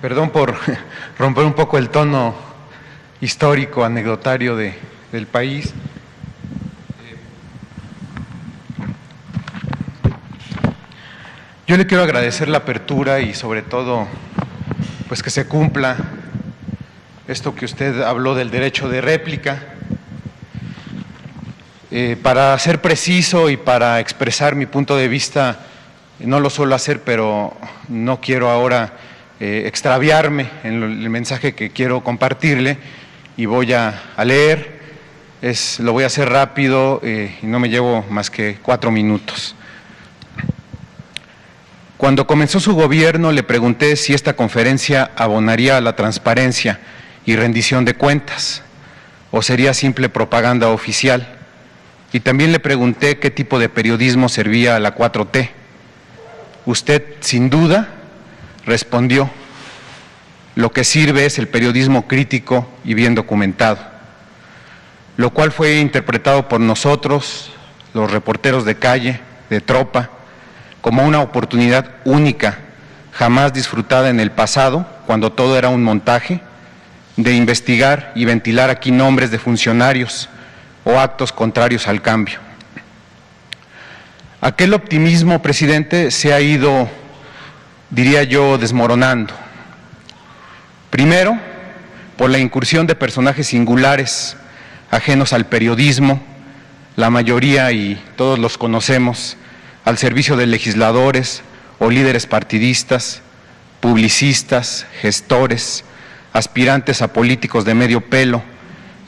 Perdón por romper un poco el tono histórico, anecdotario del país. Yo le quiero agradecer la apertura y sobre todo pues que se cumpla esto que usted habló del derecho de réplica. Para ser preciso y para expresar mi punto de vista, no lo suelo hacer, pero no quiero ahora extraviarme en el mensaje que quiero compartirle y voy a leer. Lo voy a hacer rápido y no me llevo más que 4 minutos. Cuando comenzó su gobierno le pregunté si esta conferencia abonaría a la transparencia y rendición de cuentas o sería simple propaganda oficial. Y también le pregunté qué tipo de periodismo servía a la 4T. Usted, sin duda, respondió: lo que sirve es el periodismo crítico y bien documentado, lo cual fue interpretado por nosotros, los reporteros de calle, de tropa, como una oportunidad única, jamás disfrutada en el pasado, cuando todo era un montaje, de investigar y ventilar aquí nombres de funcionarios o actos contrarios al cambio. Aquel optimismo, presidente, se ha ido, diría yo, desmoronando. Primero, por la incursión de personajes singulares, ajenos al periodismo, la mayoría, y todos los conocemos, al servicio de legisladores o líderes partidistas, publicistas, gestores, aspirantes a políticos de medio pelo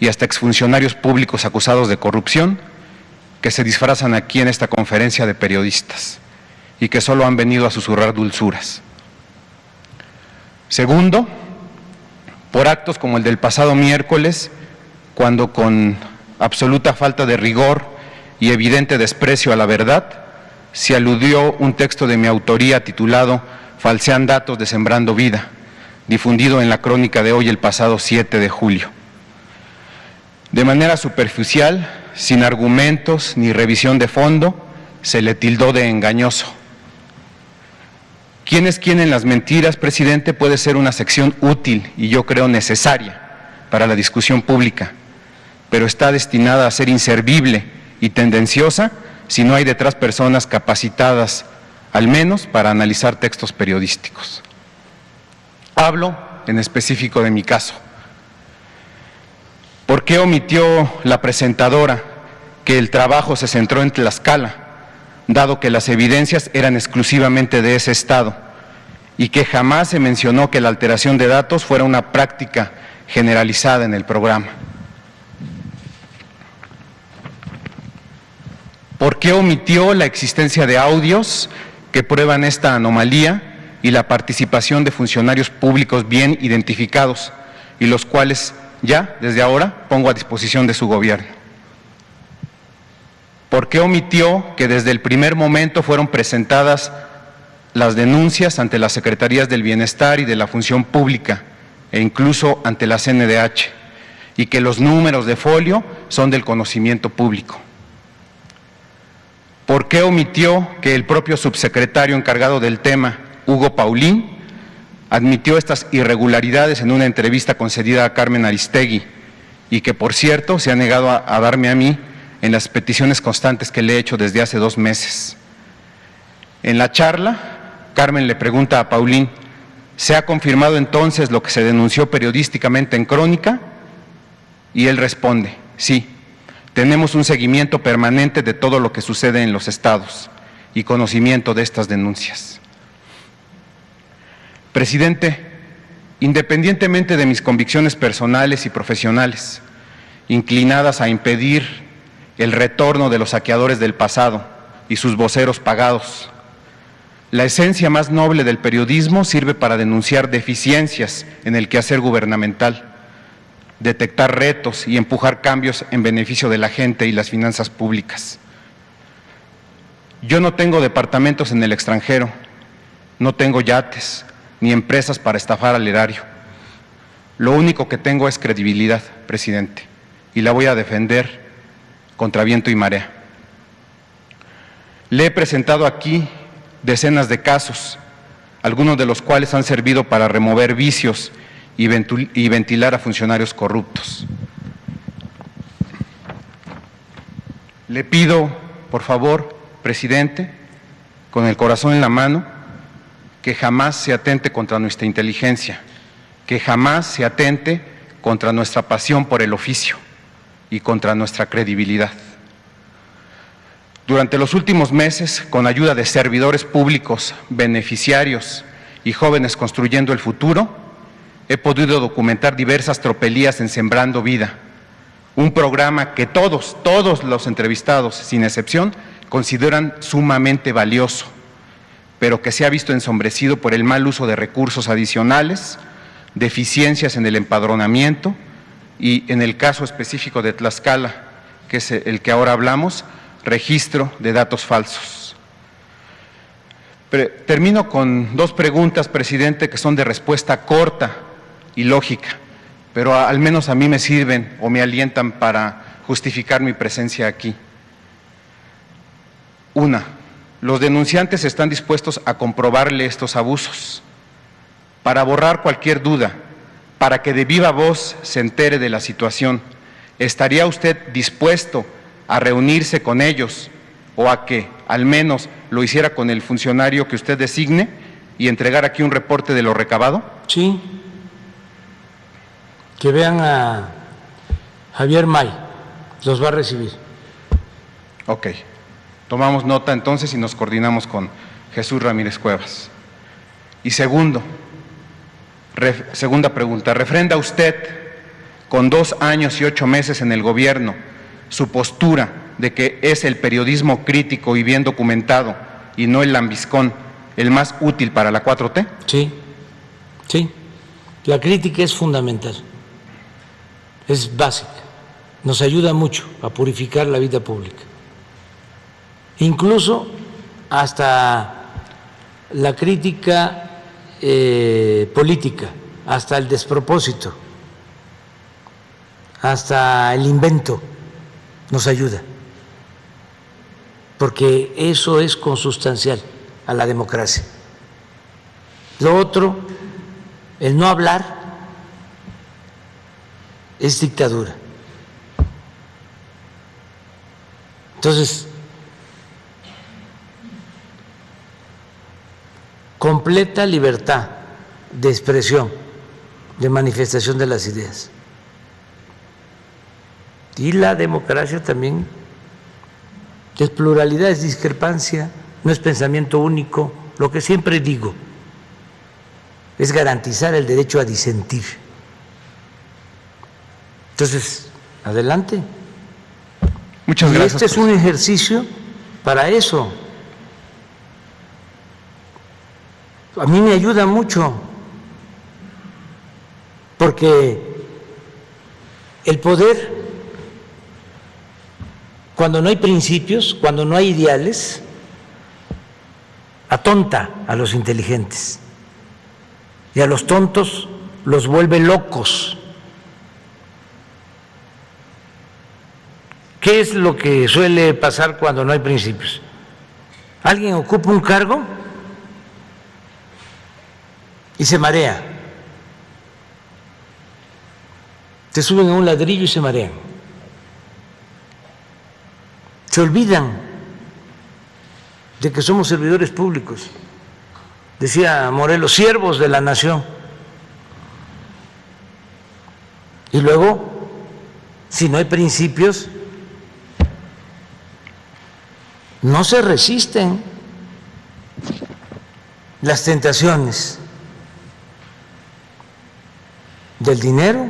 y hasta exfuncionarios públicos acusados de corrupción, que se disfrazan aquí en esta conferencia de periodistas y que solo han venido a susurrar dulzuras. Segundo, por actos como el del pasado miércoles, cuando con absoluta falta de rigor y evidente desprecio a la verdad, se aludió un texto de mi autoría titulado "Falsean datos de Sembrando Vida", difundido en la crónica de hoy el pasado 7 de julio. De manera superficial, sin argumentos ni revisión de fondo, se le tildó de engañoso. ¿Quién es quién en las mentiras, presidente? Puede ser una sección útil y yo creo necesaria para la discusión pública, pero está destinada a ser inservible y tendenciosa si no hay detrás personas capacitadas, al menos para analizar textos periodísticos. Hablo en específico de mi caso. ¿Por qué omitió la presentadora que el trabajo se centró en Tlaxcala, dado que las evidencias eran exclusivamente de ese estado, y que jamás se mencionó que la alteración de datos fuera una práctica generalizada en el programa? ¿Por qué omitió la existencia de audios que prueban esta anomalía y la participación de funcionarios públicos bien identificados y los cuales ya, desde ahora, pongo a disposición de su gobierno? ¿Por qué omitió que desde el primer momento fueron presentadas las denuncias ante las Secretarías del Bienestar y de la Función Pública e incluso ante la CNDH y que los números de folio son del conocimiento público? ¿Por qué omitió que el propio subsecretario encargado del tema, Hugo Paulín, admitió estas irregularidades en una entrevista concedida a Carmen Aristegui y que, por cierto, se ha negado a darme a mí en las peticiones constantes que le he hecho desde hace 2 meses? En la charla, Carmen le pregunta a Paulín: ¿se ha confirmado entonces lo que se denunció periodísticamente en Crónica? Y él responde: sí, tenemos un seguimiento permanente de todo lo que sucede en los estados y conocimiento de estas denuncias. Presidente, independientemente de mis convicciones personales y profesionales, inclinadas a impedir el retorno de los saqueadores del pasado y sus voceros pagados, la esencia más noble del periodismo sirve para denunciar deficiencias en el quehacer gubernamental, detectar retos y empujar cambios en beneficio de la gente y las finanzas públicas. Yo no tengo departamentos en el extranjero, no tengo yates ni empresas para estafar al erario. Lo único que tengo es credibilidad, presidente, y la voy a defender contra viento y marea. Le he presentado aquí decenas de casos algunos de los cuales han servido para remover vicios y ventilar a funcionarios corruptos. Le pido, por favor, presidente, con el corazón en la mano, que jamás se atente contra nuestra inteligencia, que jamás se atente contra nuestra pasión por el oficio y contra nuestra credibilidad. Durante los últimos meses, con ayuda de servidores públicos, beneficiarios y jóvenes construyendo el futuro, he podido documentar diversas tropelías en Sembrando Vida, un programa que todos los entrevistados, sin excepción, consideran sumamente valioso, pero que se ha visto ensombrecido por el mal uso de recursos adicionales, deficiencias en el empadronamiento y, en el caso específico de Tlaxcala, que es el que ahora hablamos, registro de datos falsos. Termino con dos preguntas, presidente, que son de respuesta corta y lógica, pero al menos a mí me sirven o me alientan para justificar mi presencia aquí. Una, los denunciantes están dispuestos a comprobarle estos abusos. Para borrar cualquier duda, para que de viva voz se entere de la situación, ¿estaría usted dispuesto a reunirse con ellos o a que al menos lo hiciera con el funcionario que usted designe y entregar aquí un reporte de lo recabado? Sí, que vean a Javier May, los va a recibir. Ok, tomamos nota entonces y nos coordinamos con Jesús Ramírez Cuevas. Y segunda pregunta, ¿refrenda usted, con 2 años y 8 meses en el gobierno, su postura de que es el periodismo crítico y bien documentado y no el lambiscón el más útil para la 4T? Sí, sí, la crítica es fundamental, es básica, nos ayuda mucho a purificar la vida pública, incluso hasta la crítica política, hasta el despropósito, hasta el invento nos ayuda, porque eso es consustancial a la democracia. Lo otro, el no hablar, es dictadura. Entonces, completa libertad de expresión, de manifestación de las ideas. Y la democracia también es pluralidad, es discrepancia, no es pensamiento único. Lo que siempre digo es garantizar el derecho a disentir. Entonces, adelante. Muchas gracias. Este es un ejercicio para eso. A mí me ayuda mucho, porque el poder, cuando no hay principios, cuando no hay ideales, atonta a los inteligentes y a los tontos los vuelve locos. ¿Qué es lo que suele pasar cuando no hay principios? Alguien ocupa un cargo y se marea. Se suben a un ladrillo y se marean. Se olvidan de que somos servidores públicos. Decía Morelos, siervos de la nación. Y luego, si no hay principios, no se resisten las tentaciones del dinero.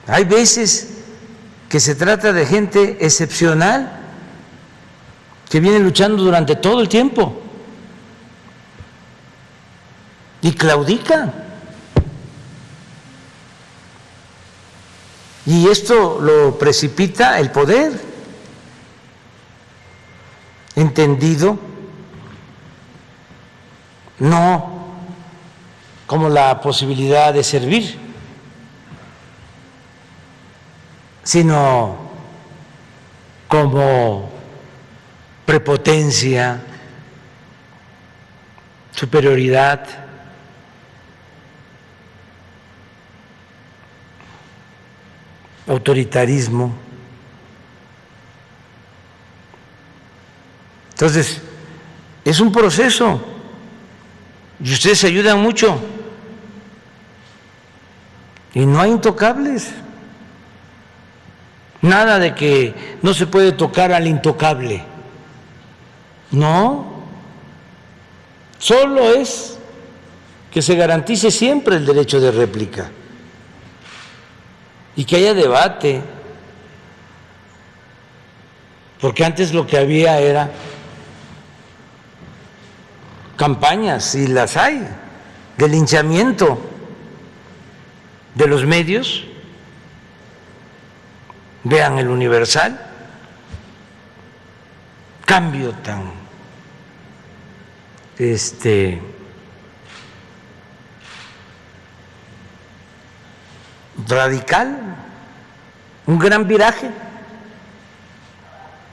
Hay veces que se trata de gente excepcional que viene luchando durante todo el tiempo y claudica. Y esto lo precipita el poder, entendido no como la posibilidad de servir, sino como prepotencia, superioridad. Autoritarismo. Entonces, es un proceso y ustedes se ayudan mucho y no hay intocables. Nada de que no se puede tocar al intocable. No, solo es que se garantice siempre el derecho de réplica y que haya debate, porque antes lo que había era campañas, y las hay, de linchamiento de los medios. Vean el Universal, cambio tan radical, un gran viraje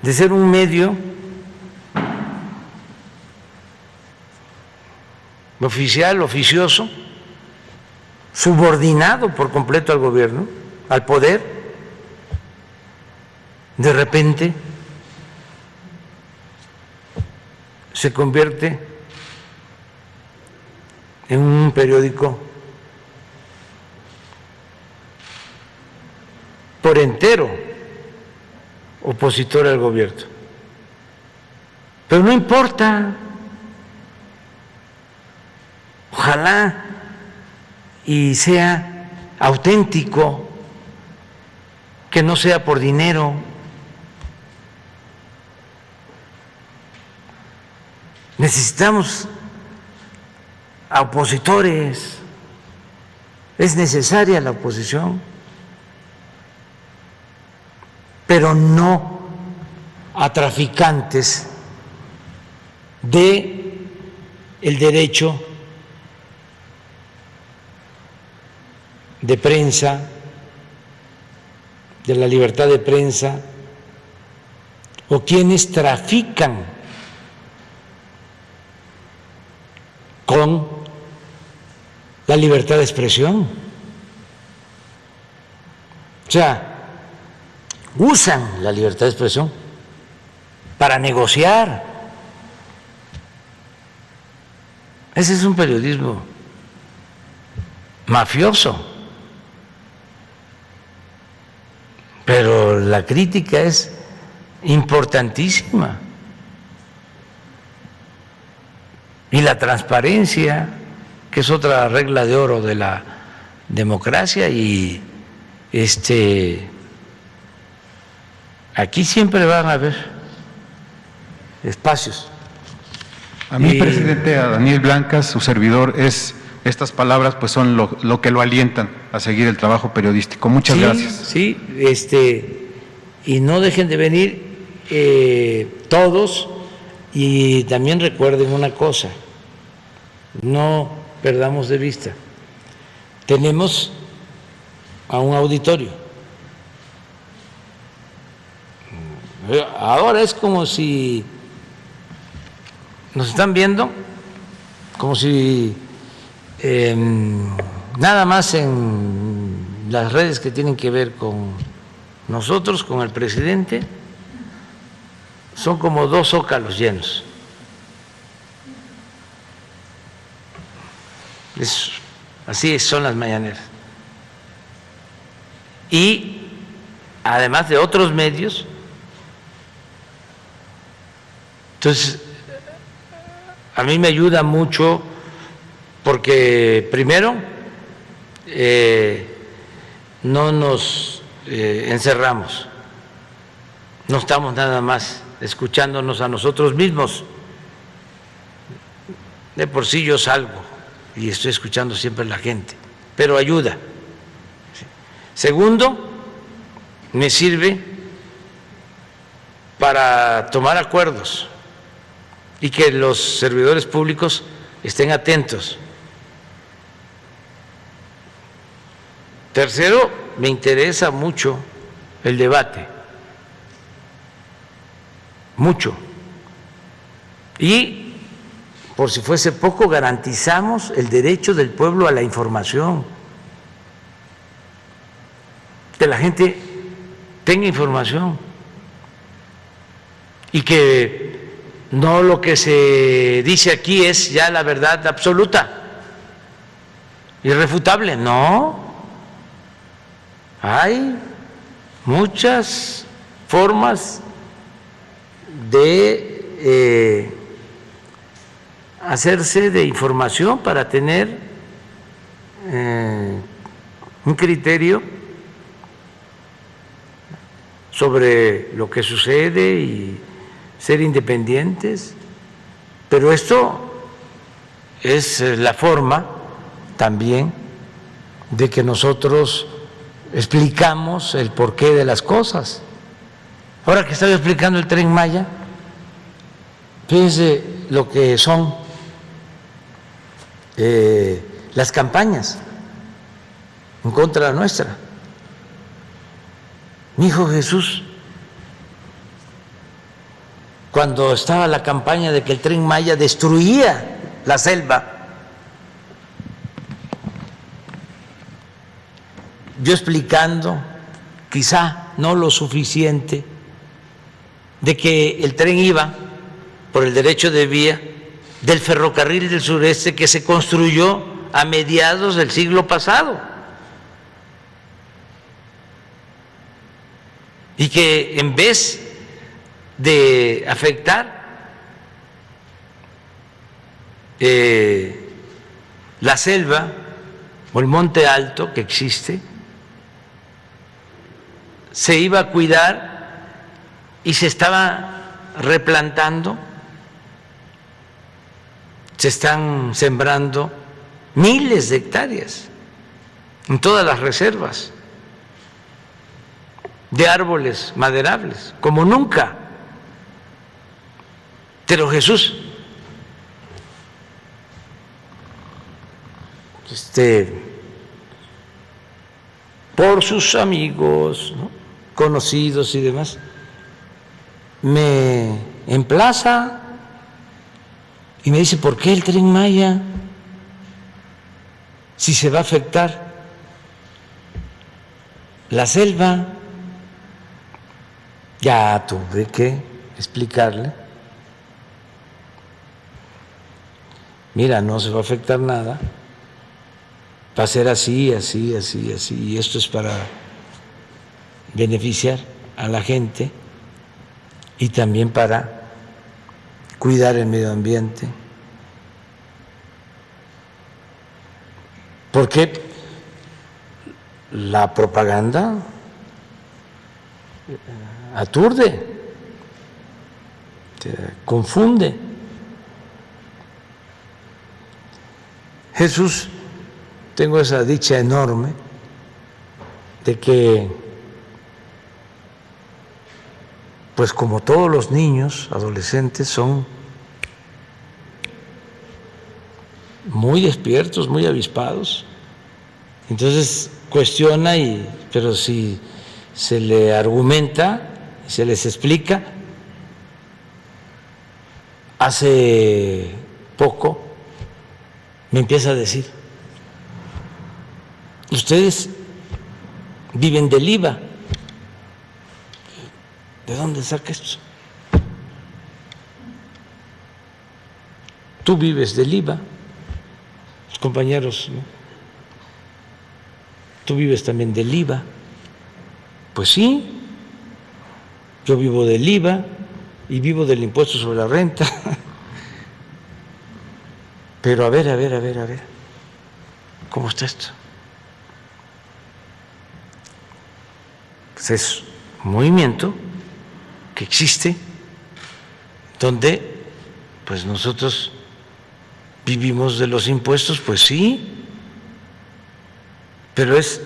de ser un medio oficial, oficioso, subordinado por completo al gobierno, al poder. De repente se convierte en un periódico por entero opositor al gobierno. Pero no importa, ojalá y sea auténtico, que no sea por dinero. Necesitamos a opositores, es necesaria la oposición, pero no a traficantes de el derecho de prensa, de la libertad de prensa, o quienes trafican con la libertad de expresión. O sea, usan la libertad de expresión para negociar. Ese es un periodismo mafioso. Pero la crítica es importantísima. Y la transparencia, que es otra regla de oro de la democracia, y aquí siempre van a haber espacios. A mí, presidente, a Daniel Blancas, su servidor, estas palabras pues son lo que lo alientan a seguir el trabajo periodístico. Muchas gracias. Sí, y no dejen de venir todos, y también recuerden una cosa, no perdamos de vista, tenemos a un auditorio. Ahora es como si nos están viendo, como si nada más en las redes que tienen que ver con nosotros, con el presidente, son como 2 zócalos llenos. Así son las mañaneras. Y además de otros medios, entonces a mí me ayuda mucho porque primero no nos encerramos, no estamos nada más escuchándonos a nosotros mismos. De por sí yo salgo y estoy escuchando siempre a la gente, pero ayuda. Segundo, me sirve para tomar acuerdos y que los servidores públicos estén atentos. Tercero, me interesa mucho el debate, mucho, Y, por si fuese poco, garantizamos el derecho del pueblo a la información, que la gente tenga información y que no lo que se dice aquí es ya la verdad absoluta, irrefutable. No, hay muchas formas de hacerse de información para tener un criterio sobre lo que sucede y ser independientes, pero esto es la forma también de que nosotros explicamos el porqué de las cosas. Ahora que estaba explicando el Tren Maya, fíjense lo que son las campañas en contra nuestra. Mi hijo Jesús, cuando estaba la campaña de que el Tren Maya destruía la selva, yo explicando, quizá no lo suficiente, de que el tren iba por el derecho de vía del ferrocarril del sureste que se construyó a mediados del siglo pasado y que en vez de afectar la selva o el monte alto que existe, se iba a cuidar y se estaba replantando, se están sembrando miles de hectáreas en todas las reservas de árboles maderables, como nunca. Pero Jesús, por sus amigos, ¿no?, conocidos y demás, me emplaza y me dice: ¿por qué el Tren Maya? Si se va a afectar la selva. Ya tuve que explicarle: mira, no se va a afectar nada, va a ser así, así, así, así, y esto es para beneficiar a la gente y también para cuidar el medio ambiente. Porque la propaganda aturde, confunde. Jesús, tengo esa dicha enorme de que, pues como todos los niños, adolescentes, son muy despiertos, muy avispados. Entonces cuestiona, pero si se le argumenta, se les explica. Hace poco me empieza a decir: ustedes viven del IVA. ¿De dónde saca esto? Tú vives del IVA, los compañeros, ¿no? Tú vives también del IVA. Pues sí, yo vivo del IVA y vivo del impuesto sobre la renta. Pero a ver, ¿cómo está esto? Pues es un movimiento que existe, donde pues nosotros vivimos de los impuestos, pues sí, pero es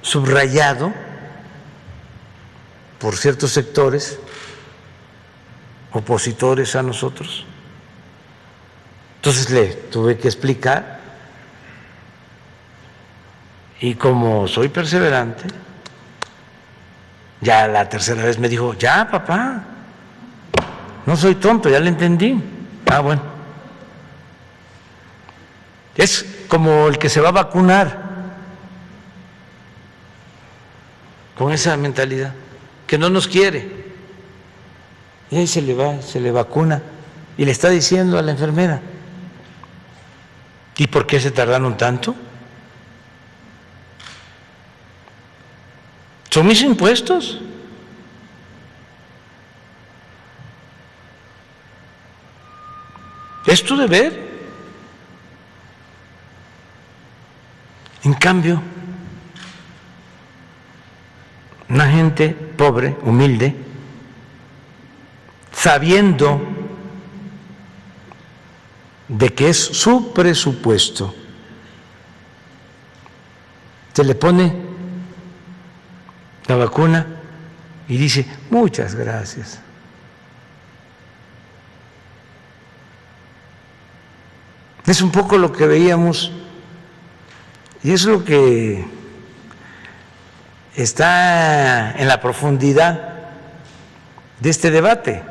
subrayado por ciertos sectores opositores a nosotros. Entonces le tuve que explicar, y como soy perseverante, ya la tercera vez me dijo: ya, papá, no soy tonto, ya le entendí. Ah, bueno. Es como el que se va a vacunar con esa mentalidad, que no nos quiere. Y ahí se le va, se le vacuna y le está diciendo a la enfermera, ¿y por qué se tardaron tanto? ¿Son mis impuestos? ¿Es tu deber? En cambio, una gente pobre, humilde, sabiendo de que es su presupuesto, se le pone la vacuna y dice, muchas gracias. Es un poco lo que veíamos y es lo que está en la profundidad de este debate.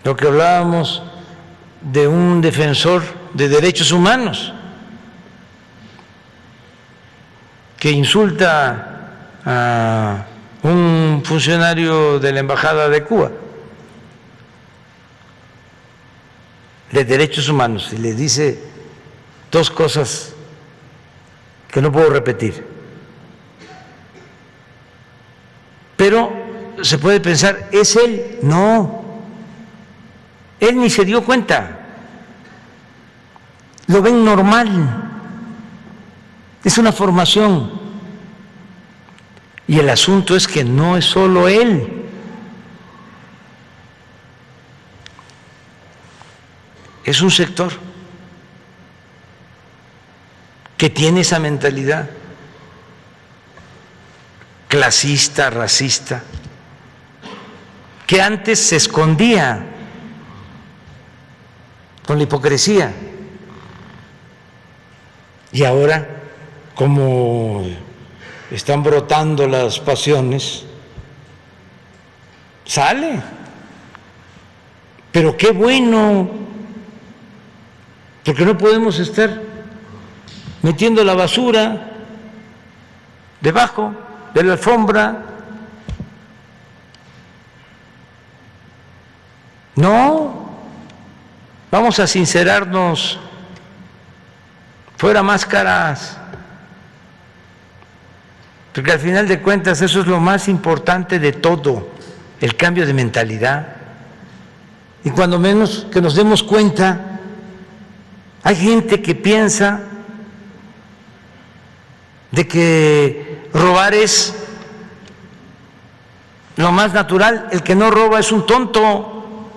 Lo que hablábamos de un defensor de derechos humanos que insulta a un funcionario de la Embajada de Cuba de derechos humanos y le dice dos cosas que no puedo repetir. Pero se puede pensar, ¿es él? No, él ni se dio cuenta, lo ven normal, es una formación. Y el asunto es que no es solo él. Es un sector que tiene esa mentalidad clasista, racista, que antes se escondía con la hipocresía y ahora, como están brotando las pasiones, sale. Pero qué bueno, porque no podemos estar metiendo la basura debajo de la alfombra. No, vamos a sincerarnos, fuera máscaras, porque al final de cuentas eso es lo más importante de todo, el cambio de mentalidad. Y cuando menos que nos demos cuenta, hay gente que piensa de que robar es lo más natural, el que no roba es un tonto,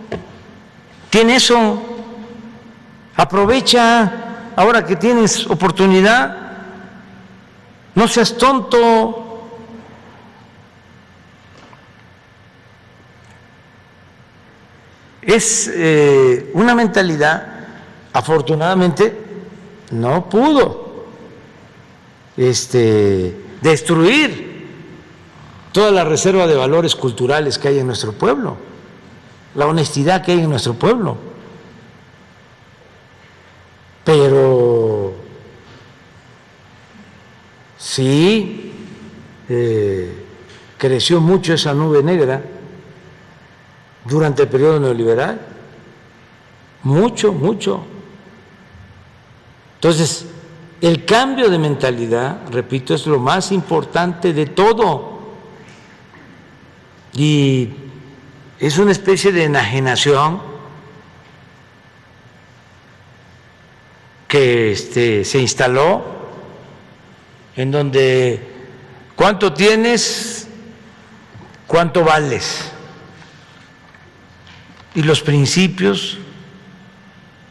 tiene eso, aprovecha ahora que tienes oportunidad, no seas tonto. Es una mentalidad, afortunadamente, no pudo destruir toda la reserva de valores culturales que hay en nuestro pueblo, la honestidad que hay en nuestro pueblo. Pero sí creció mucho esa nube negra durante el periodo neoliberal, mucho, mucho. Entonces, el cambio de mentalidad, repito, es lo más importante de todo. Y es una especie de enajenación que se instaló, en donde ¿cuánto tienes? ¿Cuánto vales? Y los principios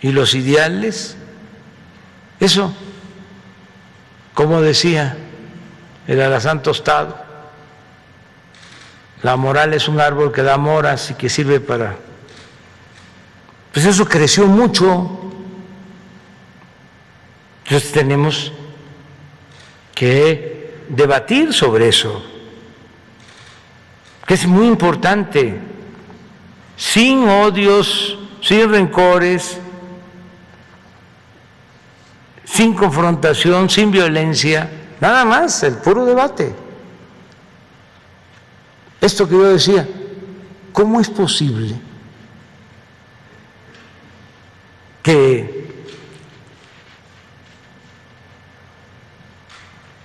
y los ideales, eso, como decía el alazán tostado, la moral es un árbol que da moras y que sirve para... Pues eso creció mucho. Entonces tenemos que debatir sobre eso, que es muy importante, sin odios, sin rencores, sin confrontación, sin violencia, nada más, el puro debate. Esto que yo decía, ¿cómo es posible que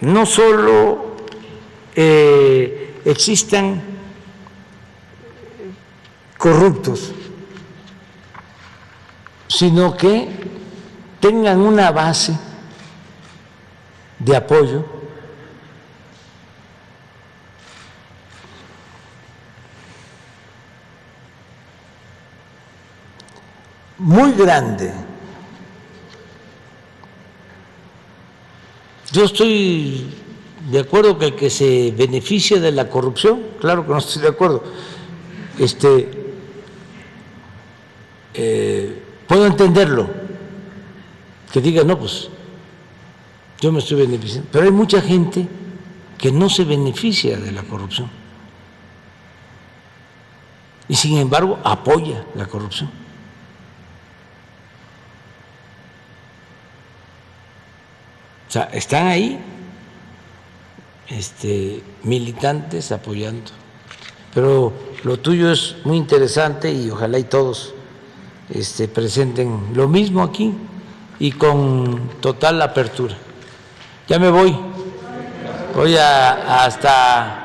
no solo existan corruptos, sino que tengan una base de apoyo muy grande? Yo estoy de acuerdo que el que se beneficie de la corrupción, claro que no estoy de acuerdo, puedo entenderlo, que diga, no, pues yo me estoy beneficiando, pero hay mucha gente que no se beneficia de la corrupción y sin embargo apoya la corrupción. O sea, están ahí militantes apoyando. Pero lo tuyo es muy interesante y ojalá y todos presenten lo mismo aquí y con total apertura. Ya me voy hasta